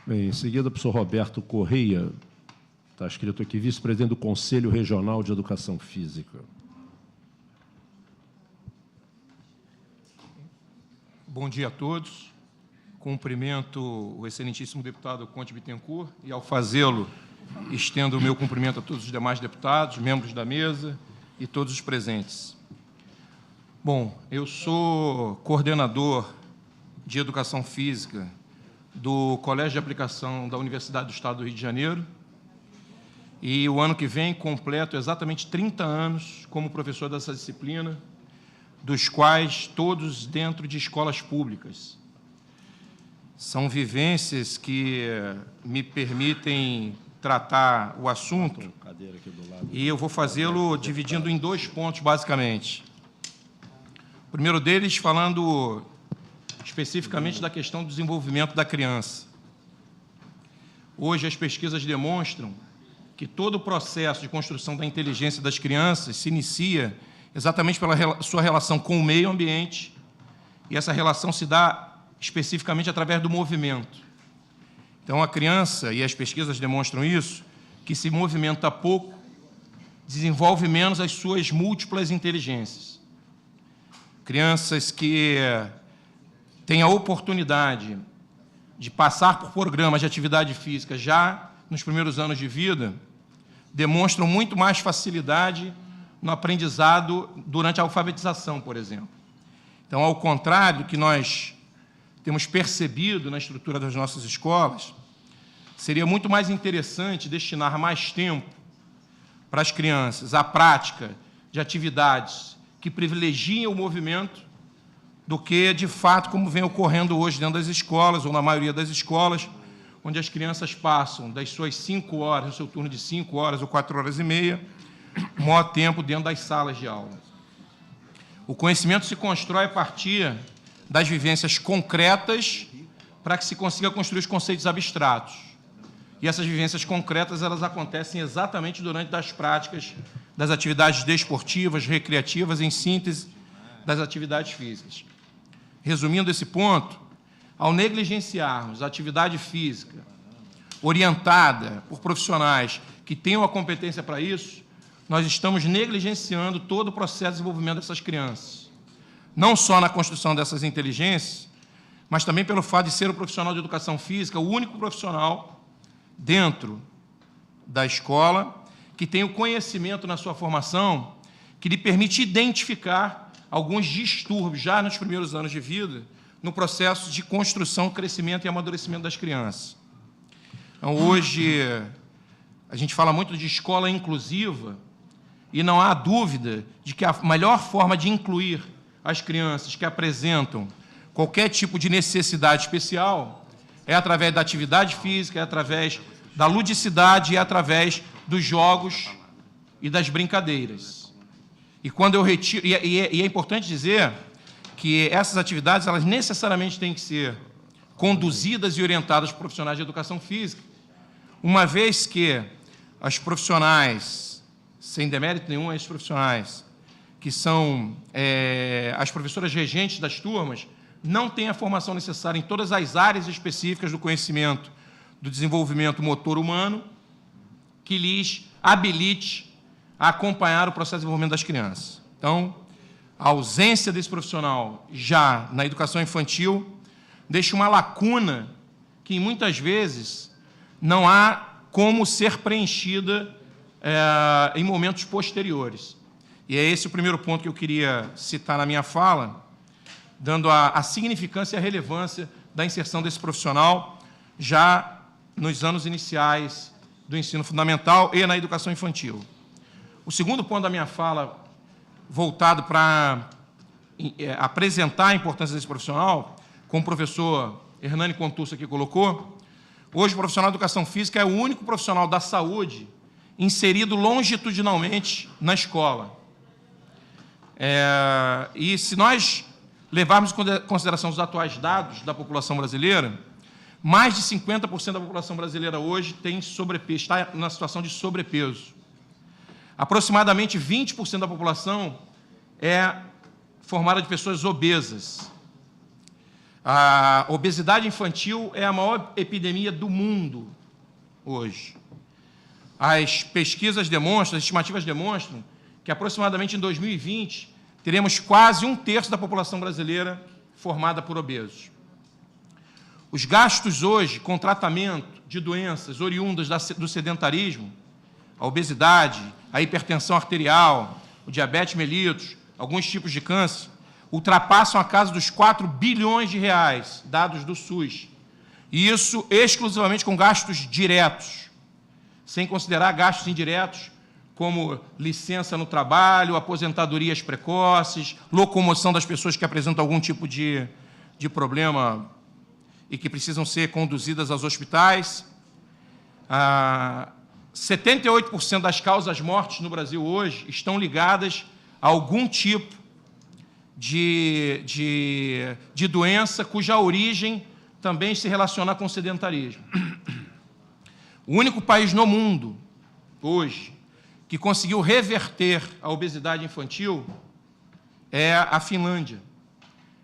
Bem, em seguida, o professor Roberto Correia, está escrito aqui, vice-presidente do Conselho Regional de Educação Física. Bom dia a todos. Cumprimento o excelentíssimo deputado Conte Bittencourt e, ao fazê-lo, estendo o meu cumprimento a todos os demais deputados, membros da mesa e todos os presentes. Bom, eu sou coordenador de Educação Física do Colégio de Aplicação da Universidade do Estado do Rio de Janeiro e o ano que vem completo exatamente 30 anos como professor dessa disciplina, dos quais todos dentro de escolas públicas. São vivências que me permitem tratar o assunto e eu vou fazê-lo dividindo em dois pontos, basicamente. O primeiro deles, falando especificamente da questão do desenvolvimento da criança. Hoje, as pesquisas demonstram que todo o processo de construção da inteligência das crianças se inicia exatamente pela sua relação com o meio ambiente, e essa relação se dá especificamente através do movimento. Então, a criança, e as pesquisas demonstram isso, que se movimenta pouco, desenvolve menos as suas múltiplas inteligências. Crianças que têm a oportunidade de passar por programas de atividade física já nos primeiros anos de vida, demonstram muito mais facilidade no aprendizado durante a alfabetização, por exemplo. Então, ao contrário do que nós temos percebido na estrutura das nossas escolas, seria muito mais interessante destinar mais tempo para as crianças à prática de atividades que privilegiem o movimento do que, de fato, como vem ocorrendo hoje dentro das escolas, ou na maioria das escolas, onde as crianças passam das suas 5 horas, no seu turno de 5 horas ou 4 horas e meia, o maior tempo dentro das salas de aula. O conhecimento se constrói a partir das vivências concretas para que se consiga construir os conceitos abstratos. E essas vivências concretas, elas acontecem exatamente durante as práticas das atividades desportivas, recreativas, em síntese das atividades físicas. Resumindo esse ponto, ao negligenciarmos a atividade física orientada por profissionais que tenham a competência para isso, nós estamos negligenciando todo o processo de desenvolvimento dessas crianças. Não só na construção dessas inteligências, mas também pelo fato de ser o profissional de educação física o único profissional dentro da escola que tem o conhecimento na sua formação que lhe permite identificar alguns distúrbios já nos primeiros anos de vida no processo de construção, crescimento e amadurecimento das crianças. Então, hoje, a gente fala muito de escola inclusiva e não há dúvida de que a melhor forma de incluir as crianças que apresentam qualquer tipo de necessidade especial é através da atividade física, é através da ludicidade e é através dos jogos e das brincadeiras. E quando eu retiro, e é importante dizer que essas atividades, elas necessariamente têm que ser conduzidas e orientadas por profissionais de educação física, uma vez que as profissionais, sem demérito nenhum a esses profissionais, que são as professoras regentes das turmas, não têm a formação necessária em todas as áreas específicas do conhecimento do desenvolvimento motor humano que lhes habilite a acompanhar o processo de desenvolvimento das crianças. Então, a ausência desse profissional já na educação infantil deixa uma lacuna que, muitas vezes, não há como ser preenchida em momentos posteriores. E é esse o primeiro ponto que eu queria citar na minha fala, dando a significância e a relevância da inserção desse profissional já nos anos iniciais do ensino fundamental e na educação infantil. O segundo ponto da minha fala, voltado para apresentar a importância desse profissional, como o professor Hernani Contursi aqui colocou, hoje o profissional de educação física é o único profissional da saúde inserido longitudinalmente na escola. E se nós levarmos em consideração os atuais dados da população brasileira, mais de 50% da população brasileira hoje tem sobrepeso, está na situação de sobrepeso. Aproximadamente 20% da população é formada de pessoas obesas. A obesidade infantil é a maior epidemia do mundo hoje. As pesquisas demonstram, as estimativas demonstram que aproximadamente em 2020 teremos quase 1/3 da população brasileira formada por obesos. Os gastos hoje com tratamento de doenças oriundas do sedentarismo, a obesidade, a hipertensão arterial, o diabetes mellitus, alguns tipos de câncer, ultrapassam a casa dos 4 bilhões de reais, dados do SUS. E isso exclusivamente com gastos diretos, sem considerar gastos indiretos, como licença no trabalho, aposentadorias precoces, locomoção das pessoas que apresentam algum tipo de problema e que precisam ser conduzidas aos hospitais. 78% das causas mortes no Brasil hoje estão ligadas a algum tipo de doença cuja origem também se relaciona com o sedentarismo. O único país no mundo, hoje, que conseguiu reverter a obesidade infantil é a Finlândia.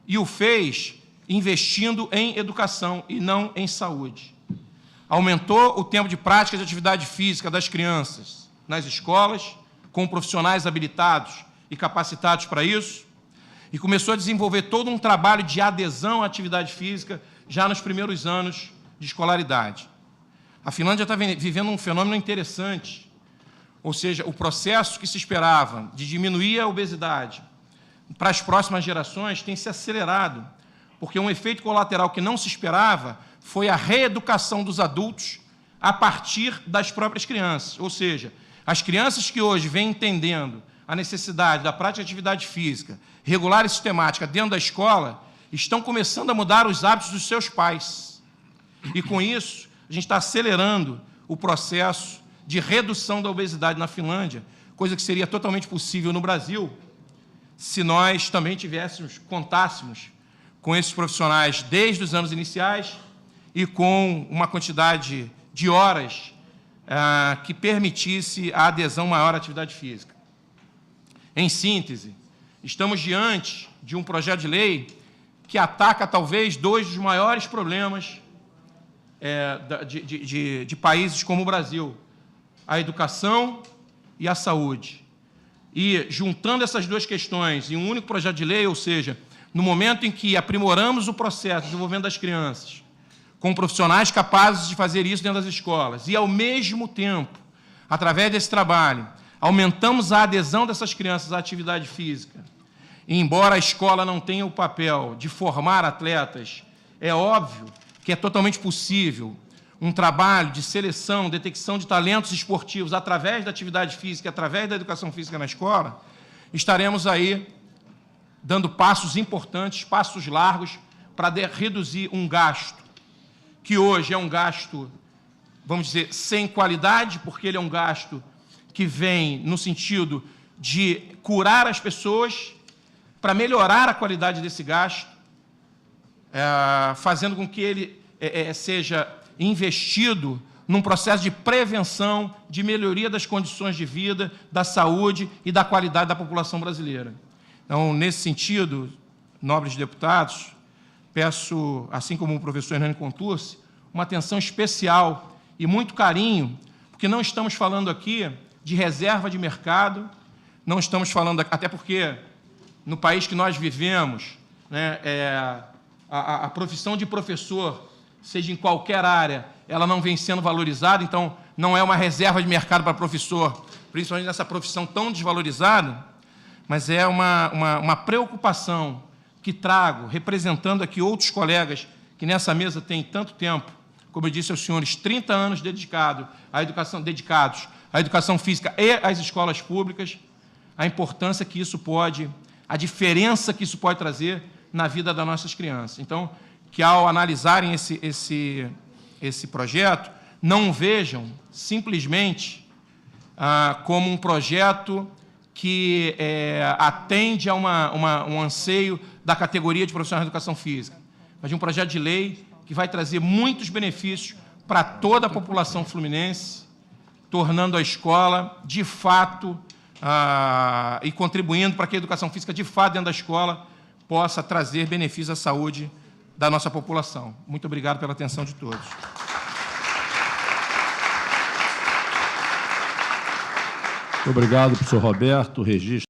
E o fez investindo em educação e não em saúde. Aumentou o tempo de prática de atividade física das crianças nas escolas, com profissionais habilitados e capacitados para isso, e começou a desenvolver todo um trabalho de adesão à atividade física já nos primeiros anos de escolaridade. A Finlândia está vivendo um fenômeno interessante, ou seja, o processo que se esperava de diminuir a obesidade para as próximas gerações tem se acelerado, porque um efeito colateral que não se esperava foi a reeducação dos adultos a partir das próprias crianças. Ou seja, as crianças que hoje vêm entendendo a necessidade da prática de atividade física regular e sistemática dentro da escola estão começando a mudar os hábitos dos seus pais. E, com isso, a gente está acelerando o processo de redução da obesidade na Finlândia, coisa que seria totalmente possível no Brasil se nós também contássemos com esses profissionais desde os anos iniciais e com uma quantidade de horas que permitisse a adesão maior à atividade física. Em síntese, estamos diante de um projeto de lei que ataca talvez dois dos maiores problemas de países como o Brasil, a educação e a saúde. E, juntando essas duas questões em um único projeto de lei, ou seja, no momento em que aprimoramos o processo de desenvolvimento das crianças, com profissionais capazes de fazer isso dentro das escolas, e, ao mesmo tempo, através desse trabalho, aumentamos a adesão dessas crianças à atividade física. E, embora a escola não tenha o papel de formar atletas, é óbvio que é totalmente possível um trabalho de seleção, detecção de talentos esportivos através da atividade física, através da educação física na escola. Estaremos aí dando passos importantes, passos largos, para reduzir um gasto, que hoje é um gasto, vamos dizer, sem qualidade, porque ele é um gasto que vem no sentido de curar as pessoas, para melhorar a qualidade desse gasto, fazendo com que ele seja investido num processo de prevenção, de melhoria das condições de vida, da saúde e da qualidade da população brasileira. Então, nesse sentido, nobres deputados, peço, assim como o professor Hernani Contursi, uma atenção especial e muito carinho, porque não estamos falando aqui de reserva de mercado, não estamos falando, até porque no país que nós vivemos, né, a profissão de professor, seja em qualquer área, ela não vem sendo valorizada, então não é uma reserva de mercado para professor, principalmente nessa profissão tão desvalorizada, mas é uma preocupação que trago, representando aqui outros colegas que nessa mesa têm tanto tempo, como eu disse aos senhores, 30 anos dedicados à educação física e às escolas públicas, a importância que isso pode, a diferença que isso pode trazer na vida das nossas crianças. Então, que ao analisarem esse projeto, não vejam simplesmente como um projeto que atende a um anseio da categoria de profissionais de educação física, mas de um projeto de lei que vai trazer muitos benefícios para toda a população fluminense, tornando a escola, de fato, e contribuindo para que a educação física, de fato, dentro da escola, possa trazer benefícios à saúde da nossa população. Muito obrigado pela atenção de todos. Muito obrigado, professor Roberto. Registro.